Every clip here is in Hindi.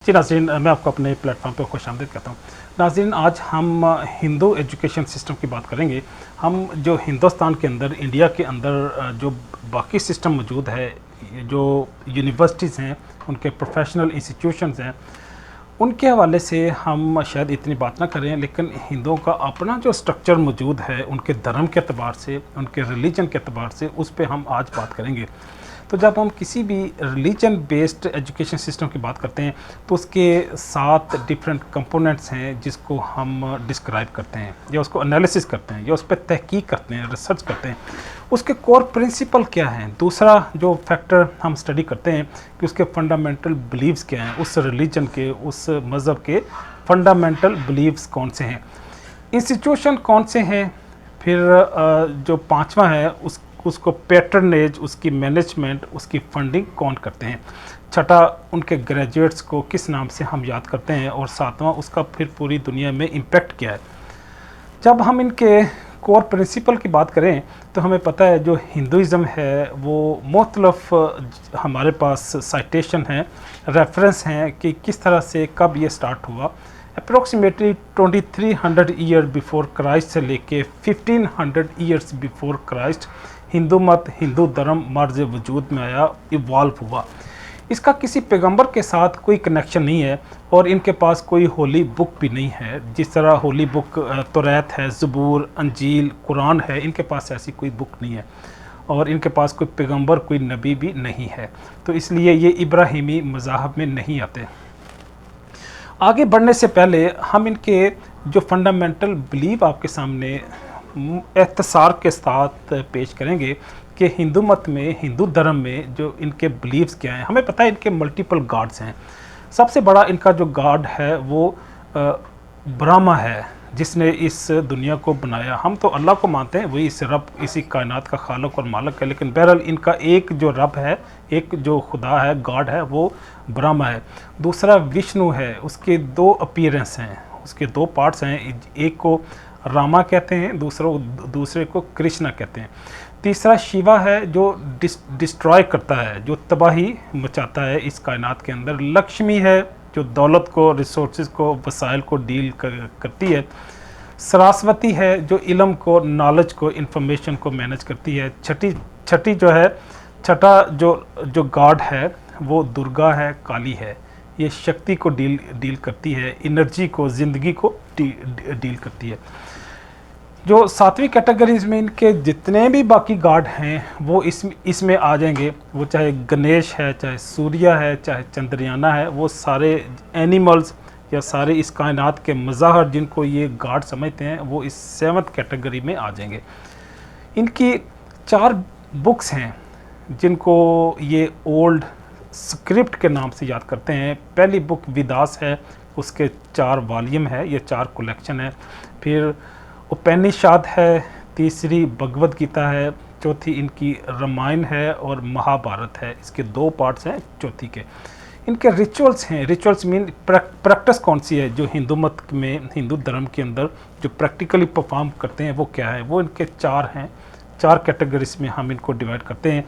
जी नाज़रीन, मैं आपको अपने प्लेटफॉर्म पर खुशामदीद कहता हूँ। नाज़रीन, आज हम हिंदू एजुकेशन सिस्टम की बात करेंगे। हम जो हिंदुस्तान के अंदर, इंडिया के अंदर जो बाकी सिस्टम मौजूद है, जो यूनिवर्सिटीज़ हैं, उनके प्रोफेशनल इंस्टीट्यूशंस हैं, उनके हवाले से हम शायद इतनी बात ना करें, लेकिन हिंदुओं का अपना जो स्ट्रक्चर मौजूद है, उनके धर्म के अतबार से, उनके रिलीजन के अतबार से, उस पर हम आज बात करेंगे। तो जब हम किसी भी रिलीजन बेस्ड एजुकेशन सिस्टम की बात करते हैं तो उसके 7 डिफरेंट कंपोनेंट्स हैं जिसको हम डिस्क्राइब करते हैं या उसको एनालिसिस करते हैं या उस पर तहकीक करते हैं, रिसर्च करते हैं। उसके कोर प्रिंसिपल क्या हैं। दूसरा जो फैक्टर हम स्टडी करते हैं कि उसके फंडामेंटल बिलीव्स क्या हैं, उस रिलीजन के, उस मज़हब के फंडामेंटल बिलीव्स कौन से हैं, इंस्टीट्यूशन कौन से हैं। फिर जो पांचवा है उसको पैटर्नेज, उसकी मैनेजमेंट, उसकी फंडिंग कौन करते हैं। छठा, उनके ग्रेजुएट्स को किस नाम से हम याद करते हैं। और सातवां, उसका फिर पूरी दुनिया में इम्पैक्ट क्या है। जब हम इनके कोर प्रिंसिपल की बात करें तो हमें पता है जो हिंदुज़म है वो मुख्तलिफ हमारे पास साइटेशन हैं, रेफरेंस हैं कि किस तरह से कब ये स्टार्ट हुआ। अप्रोक्सीमेटली 2300 ईयर बिफोर क्राइस्ट से लेके 1500 ईयर्स बिफोर क्राइस्ट हिंदू मत, हिंदू धर्म मर्ज वजूद में आया, इवॉल्व हुआ। इसका किसी पैगंबर के साथ कोई कनेक्शन नहीं है और इनके पास कोई होली बुक भी नहीं है। जिस तरह होली बुक तौरात है, ज़बूर, अंजील, कुरान है, इनके पास ऐसी कोई बुक नहीं है और इनके पास कोई पैगंबर, कोई नबी भी नहीं है। तो इसलिए ये इब्राहिमी मज़ाहब में नहीं आते। आगे बढ़ने से पहले हम इनके जो फंडामेंटल बिलीव आपके सामने एख्तसार के साथ पेश करेंगे कि हिंदू मत में, हिंदू धर्म में जो इनके बिलीव्स क्या हैं। हमें पता है इनके मल्टीपल गॉड्स हैं। सबसे बड़ा इनका जो गॉड है वो ब्रह्मा है, जिसने इस दुनिया को बनाया। हम तो अल्लाह को मानते हैं, वही इस रब, इसी कायनात का खालिक और मालिक है, लेकिन बहरहाल इनका एक जो रब है, एक जो खुदा है, गॉड है, वो ब्रह्मा है। दूसरा विष्णु है, उसके 2 अपीयरेंस हैं, उसके 2 पार्ट्स हैं। एक को रामा कहते हैं, दूसरे को कृष्णा कहते हैं। तीसरा शिवा है जो डिस्ट्रॉय करता है, जो तबाही मचाता है इस कायनात के अंदर। लक्ष्मी है जो दौलत को, रिसोर्सेज को, वसाइल को डील करती है। सरस्वती है जो इल्म को, नॉलेज को, इंफॉर्मेशन को मैनेज करती है। छठी जो है, छठा जो गॉड है वो दुर्गा है, काली है। ये शक्ति को डील करती है, एनर्जी को, ज़िंदगी को डील करती है। जो 7वीं कैटेगरीज में इनके जितने भी बाकी गॉड हैं वो इसमें आ जाएंगे। वो चाहे गणेश है, चाहे सूर्य है, चाहे चंद्रयाना है, वो सारे एनिमल्स या सारे इस कायनात के मज़ाहर जिनको ये गॉड समझते हैं वो इस 7th कैटेगरी में आ जाएंगे। इनकी 4 बुक्स हैं जिनको ये ओल्ड स्क्रिप्ट के नाम से याद करते हैं। पहली बुक विदास है, उसके 4 वॉल्यूम है, ये 4 कलेक्शन है। फिर उपनिषद है, तीसरी भगवद गीता है, चौथी इनकी रामायण है और महाभारत है। इसके 2 पार्ट्स हैं चौथी के। इनके रिचुअल्स हैं। रिचुअल्स मीन प्रैक्टिस कौन सी है जो हिंदू मत में, हिंदू धर्म के अंदर जो प्रैक्टिकली परफॉर्म करते हैं वो क्या है। वो इनके 4 हैं। 4 कैटेगरीज में हम इनको डिवाइड करते हैं।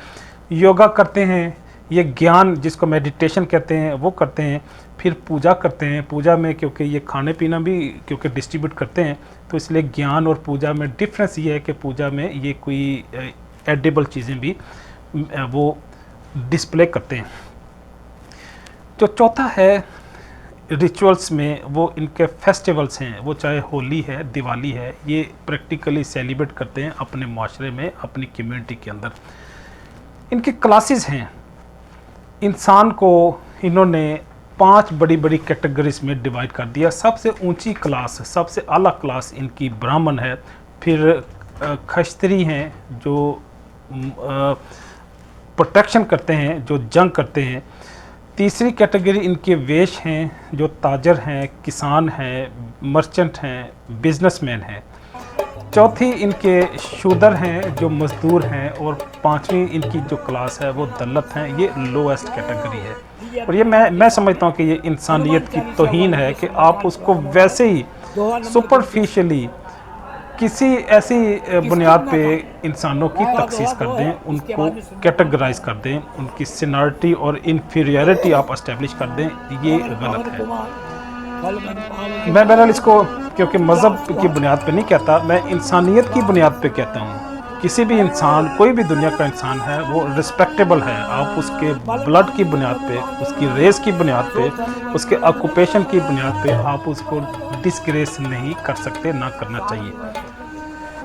योगा करते हैं, ये ज्ञान जिसको मेडिटेशन कहते हैं वो करते हैं। फिर पूजा करते हैं। पूजा में क्योंकि ये खाने पीना भी क्योंकि डिस्ट्रीब्यूट करते हैं तो इसलिए ज्ञान और पूजा में डिफरेंस ये है कि पूजा में ये कोई एडिबल चीज़ें भी वो डिस्प्ले करते हैं। जो चौथा है रिचुअल्स में, वो इनके फेस्टिवल्स हैं। वो चाहे होली है, दिवाली है, ये प्रैक्टिकली सेलिब्रेट करते हैं अपने माशरे में, अपनी कम्युनिटी के अंदर। इनकी क्लासेस हैं। इंसान को इन्होंने 5 बड़ी बड़ी कैटेगरीज में डिवाइड कर दिया। सबसे ऊंची क्लास, सबसे आला क्लास इनकी ब्राह्मण है। फिर क्षत्रिय हैं जो प्रोटेक्शन करते हैं, जो जंग करते हैं। तीसरी कैटेगरी इनके वेश हैं, जो ताजर हैं, किसान हैं, मर्चेंट हैं, बिजनेसमैन हैं। चौथी इनके शूदर हैं जो मजदूर हैं। और 5वीं इनकी जो क्लास है वो दल्लत हैं। ये लोएस्ट कैटेगरी है और ये मैं समझता हूँ कि ये इंसानियत की तौहीन है कि आप उसको वैसे ही सुपरफिशियली किसी ऐसी बुनियाद पे इंसानों की तखसीस कर दें, उनको कैटेगराइज कर दें, उनकी सीनियरिटी और इन्फीरियरिटी आप एस्टेब्लिश कर दें, ये गलत है। मैं बहरहाल इसको क्योंकि मज़हब की बुनियाद पे नहीं कहता, मैं इंसानियत की बुनियाद पे कहता हूँ। किसी भी इंसान, कोई भी दुनिया का इंसान है, वो रिस्पेक्टेबल है। आप उसके ब्लड की बुनियाद पे, उसकी रेस की बुनियाद पे, उसके ऑक्यूपेशन की बुनियाद पे आप उसको डिस्ग्रेस नहीं कर सकते, ना करना चाहिए।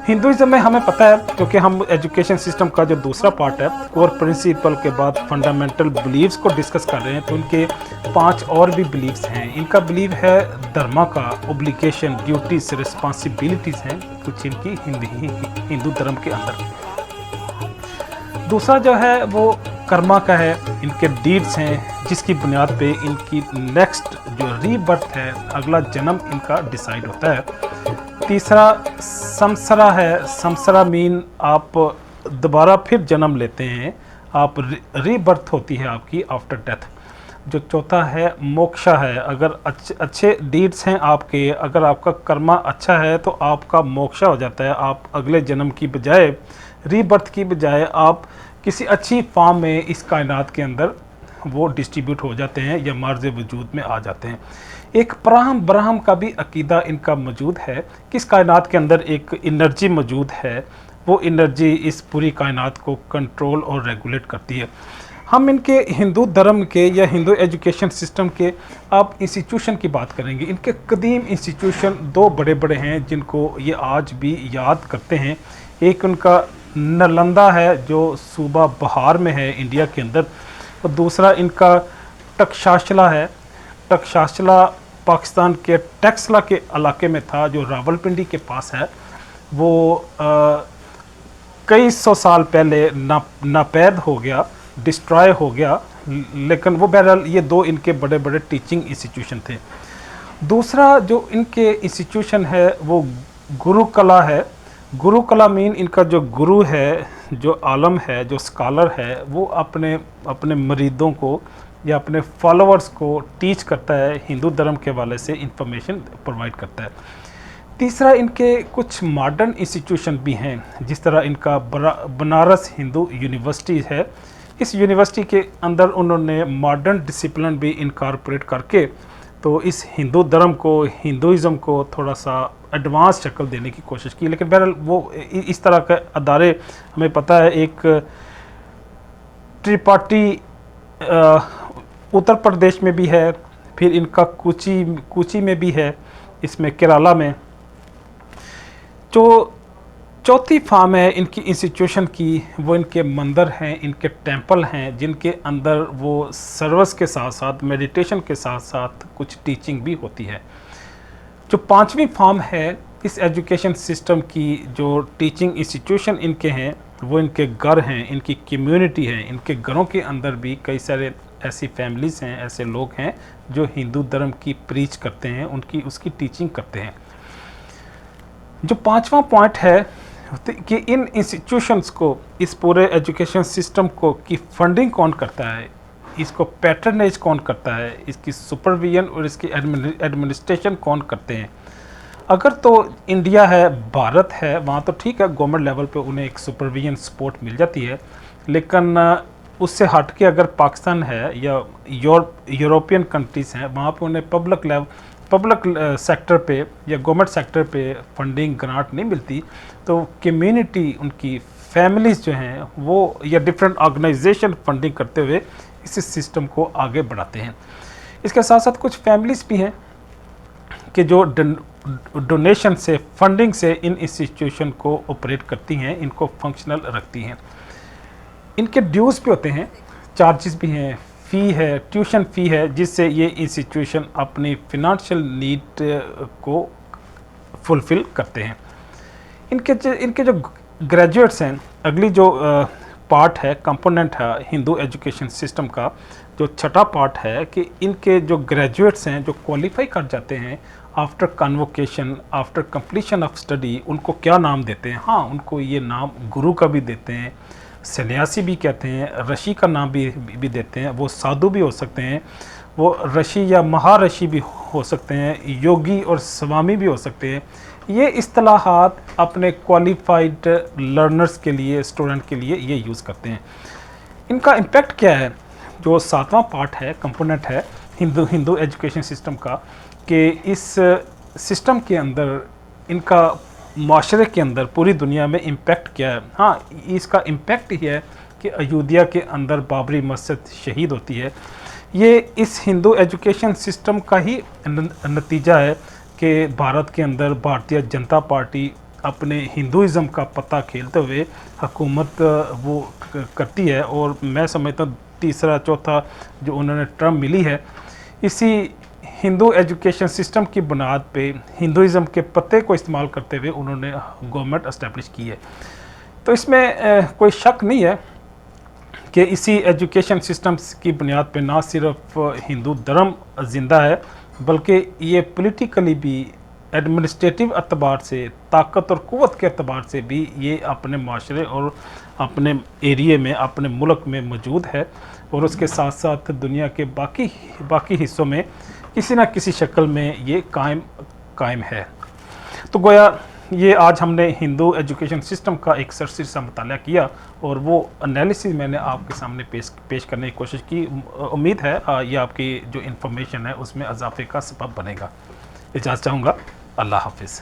हिंदुइज्म में हमें पता है, क्योंकि हम एजुकेशन सिस्टम का जो दूसरा पार्ट है, कोर प्रिंसिपल के बाद फंडामेंटल बिलीव्स को डिस्कस कर रहे हैं, तो उनके 5 और भी बिलीव्स हैं। इनका बिलीव है धर्मा का, ओब्लिगेशन, ड्यूटीज, रिस्पॉन्सिबिलिटीज़ हैं कुछ इनकी हिंदू धर्म के अंदर। दूसरा जो है वो कर्मा का है, इनके डीड्स हैं जिसकी बुनियाद पे इनकी नेक्स्ट जो रीबर्थ है, अगला जन्म इनका डिसाइड होता है। तीसरा समसरा है, समसरा मीन आप दोबारा फिर जन्म लेते हैं, आप रीबर्थ होती है आपकी आफ्टर डेथ। जो चौथा है मोक्षा है, अगर अच्छे डीड्स हैं आपके, अगर आपका कर्मा अच्छा है तो आपका मोक्षा हो जाता है, आप अगले जन्म की बजाय, रीबर्थ की बजाय आप किसी अच्छी फॉर्म में इस कायनात के अंदर वो डिस्ट्रीब्यूट हो जाते हैं या मार्ज वजूद में आ जाते हैं। एक ब्रह्म का भी अकीदा इनका मौजूद है कि इस कायनात के अंदर एक एनर्जी मौजूद है, वो एनर्जी इस पूरी कायनात को कंट्रोल और रेगुलेट करती है। हम इनके हिंदू धर्म के या हिंदू एजुकेशन सिस्टम के अब इंस्टीट्यूशन की बात करेंगे। इनके कदीम इंस्टीट्यूशन 2 बड़े हैं जिनको ये आज भी याद करते हैं। एक उनका नालंदा है जो सूबा बिहार में है इंडिया के अंदर, और दूसरा इनका तक्षशिला है। तक्षशिला पाकिस्तान के टैक्सला के इलाके में था, जो रावलपिंडी के पास है। वो कई सौ साल पहले नापैद हो गया, डिस्ट्रॉय हो गया, लेकिन वो बहरहाल ये 2 इनके बड़े टीचिंग इंस्टीट्यूशन थे। दूसरा जो इनके इंस्टीट्यूशन है वो गुरुकला है। गुरुकला मीन इनका जो गुरु है, जो आलम है, जो स्कॉलर है, वो अपने मरीदों को या अपने फॉलोअर्स को टीच करता है, हिंदू धर्म के हवाले से इंफॉर्मेशन प्रोवाइड करता है। तीसरा इनके कुछ मॉडर्न इंस्टीट्यूशन भी हैं, जिस तरह इनका बनारस हिंदू यूनिवर्सिटी है। इस यूनिवर्सिटी के अंदर उन्होंने मॉडर्न डिसिप्लिन भी इनकॉर्पोरेट करके तो इस हिंदू धर्म को, हिंदुइज़्म को थोड़ा सा एडवांस शक्ल देने की कोशिश की। लेकिन बहरहाल वो इस तरह के अदारे हमें पता है, एक त्रिपाठी उत्तर प्रदेश में भी है, फिर इनका कोची में भी है, इसमें केरला में। जो चौथी फॉर्म है इनकी इंस्टीट्यूशन की, वो इनके मंदिर हैं, इनके टेंपल हैं, जिनके अंदर वो सर्विस के साथ साथ, मेडिटेशन के साथ साथ कुछ टीचिंग भी होती है। जो 5वीं फॉर्म है इस एजुकेशन सिस्टम की, जो टीचिंग इंस्टीट्यूशन इनके हैं, वो इनके घर हैं, इनकी कम्युनिटी है। इनके घरों के अंदर भी कई सारे ऐसी फैमिलीज़ हैं, ऐसे लोग हैं जो हिंदू धर्म की प्रीच करते हैं, उसकी टीचिंग करते हैं। जो 5वां पॉइंट है कि इन इंस्टीट्यूशंस को, इस पूरे एजुकेशन सिस्टम को की फंडिंग कौन करता है, इसको पैटर्नेज कौन करता है, इसकी सुपरविजन और इसकी एडमिनिस्ट्रेशन कौन करते हैं। अगर तो इंडिया है, भारत है, वहाँ तो ठीक है, गवर्नमेंट लेवल पे उन्हें एक सुपरविजन सपोर्ट मिल जाती है। लेकिन उससे हट के अगर पाकिस्तान है या यूरोपियन कंट्रीज़ हैं, वहाँ पे उन्हें पब्लिक सेक्टर पे या गवर्नमेंट सेक्टर पे फंडिंग ग्रांट नहीं मिलती। तो कम्युनिटी, उनकी फैमिलीज़ जो हैं वो, या डिफरेंट ऑर्गेनाइजेशन फंडिंग करते हुए इस सिस्टम को आगे बढ़ाते हैं। इसके साथ साथ कुछ फैमिलीज़ भी हैं कि जो डोनेशन से, फंडिंग से इन इंस्टीट्यूशन को ऑपरेट करती हैं, इनको फंक्शनल रखती हैं। इनके ड्यूज़ भी होते हैं, चार्जेस भी हैं, फ़ी है, ट्यूशन फ़ी है, जिससे ये इंस्टीट्यूशन अपनी फिनंशियल नीड को फुलफ़िल करते हैं। इनके जो ग्रेजुएट्स हैं, अगली जो पार्ट है, कंपोनेंट है हिंदू एजुकेशन सिस्टम का, जो छठा पार्ट है कि इनके जो ग्रेजुएट्स हैं, जो क्वालिफाई कर जाते हैं after convocation, after completion of study, उनको क्या नाम देते हैं? हाँ, उनको ये नाम गुरु का भी देते हैं, सन्यासी भी कहते हैं, ऋषि का नाम भी देते हैं। वो साधु भी हो सकते हैं, वो ऋषि या महाऋषि भी हो सकते हैं, योगी और स्वामी भी हो सकते हैं। ये इस्तिलाहात अपने क्वालिफाइड लर्नर्स के लिए, स्टूडेंट के लिए ये यूज़ करते हैं। इनका इम्पेक्ट क्या है? जो 7वां पार्ट है, कंपोनेंट है हिंदू एजुकेशन सिस्टम का, कि इस सिस्टम के अंदर इनका माशरे के अंदर पूरी दुनिया में इम्पेक्ट क्या है। हाँ, इसका इम्पेक्ट ही है कि अयोध्या के अंदर बाबरी मस्जिद शहीद होती है। ये इस हिंदू एजुकेशन सिस्टम का ही नतीजा है कि भारत के अंदर भारतीय जनता पार्टी अपने हिंदुज़म का पता खेलते हुए हुकूमत वो करती है। और मैं समझता हूँ तीसरा चौथा जो उन्होंने टर्म मिली है, इसी हिंदू एजुकेशन सिस्टम की बुनियाद पे हिंदुज़म के पते को इस्तेमाल करते हुए उन्होंने गवर्नमेंट एस्टेब्लिश की है। तो इसमें कोई शक नहीं है कि इसी एजुकेशन सिस्टम्स की बुनियाद पे ना सिर्फ हिंदू धर्म ज़िंदा है, बल्कि ये पॉलिटिकली भी, एडमिनिस्ट्रेटिव एतबार से, ताकत और क़ुव्वत के एतबार से भी ये अपने माशरे और अपने एरिए में, अपने मुल्क में मौजूद है। और उसके साथ साथ दुनिया के बाकी हिस्सों में किसी न किसी शक्ल में ये कायम है। तो गोया ये आज हमने हिंदू एजुकेशन सिस्टम का एक सरसरी सा मुताला किया और वो एनालिसिस मैंने आपके सामने पेश करने की कोशिश की। उम्मीद है ये आपकी जो इन्फॉर्मेशन है उसमें इजाफे का सबब बनेगा। इजाज़त चाहूँगा। अल्लाह हाफिज़।